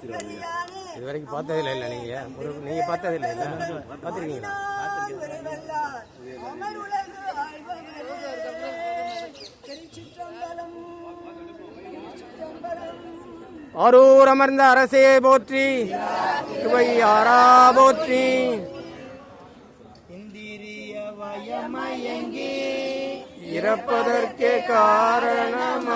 இது வரைக்கும் பார்த்ததில்லை இல்லை நீங்கள் பார்த்ததில்லை இல்லை பார்த்துருக்கீங்களா? ஆரூர் அமர்ந்த அரசே போற்றி, திருவையாரா போற்றி. இந்திரிய வயமயங்கி இறப்பதற்கே காரணம்